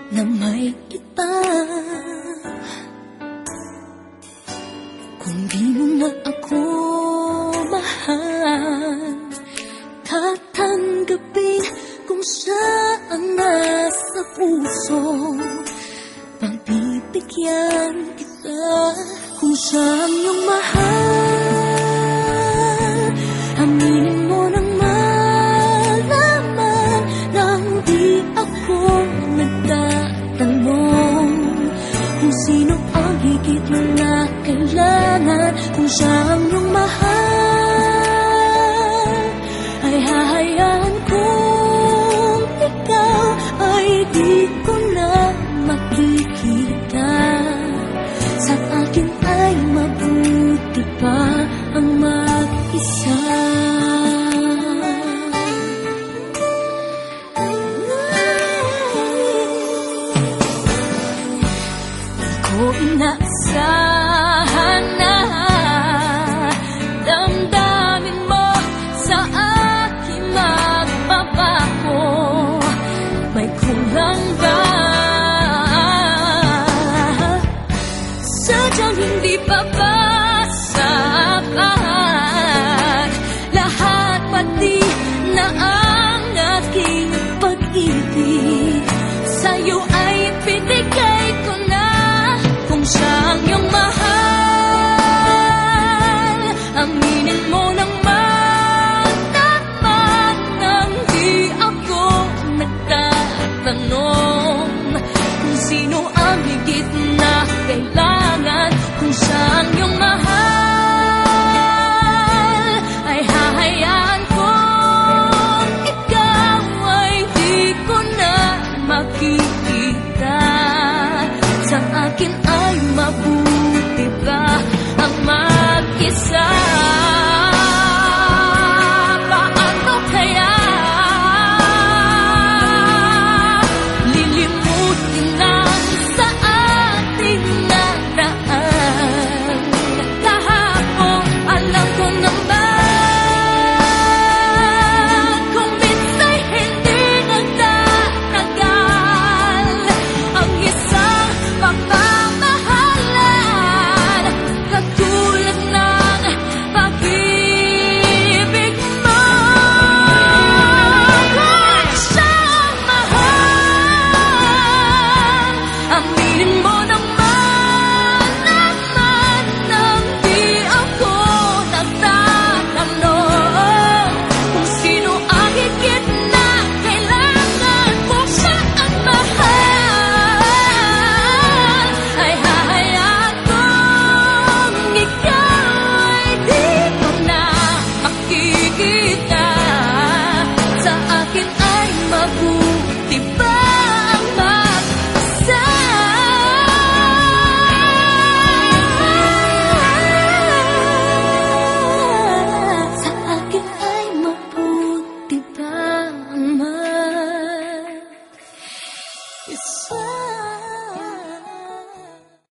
na may kita. Kung di mo na ako mahal, tatanggapin kung saan nasa puso. Pagbibigyan kita kung saan yung mahal. Aminin mo nang malaman nang di ako nagtatanong kung sino ang higit mo na kailangan. Kung saan yung mahal, ay hahayaan kong ikaw ay di ko na makikita. Sa akin ay mabuti pa ang mag-isa. Di ko inaasahan na damdamin mo sa akin magbabago. May kulang ba? Sadyang hindi pa ba sapat lahat, pati na ang aking pag-ibig sa'yo ay pinigay ko na. Kung siyang iyong mahal, aminin mo nang matapat nang di ako nagtatanong kung sino ang higit na kailangan. Kung siyang iyong mahal, ay hahayaan kong ikaw ay di ko na makikita. Sa akin ay mabuti ba ang mag-isa? Paano kaya lilimutin lang sa ating nakaraan? Kahapon alam ko naman kung minsan hindi nagtatagal ang isang pagmamahalan katulad ng pag-ibig mo. Kung siyang mahal, aminin mo naman nang di ako nagtatanong kung sino ang higit na kailangan. Kung siyang mahal, ay hahayaan kong ikaw ay di ko na makikita. Sa akin ay mabuti ba ang mag-isa? Sa akin ay mabuti ba ang mag-isa?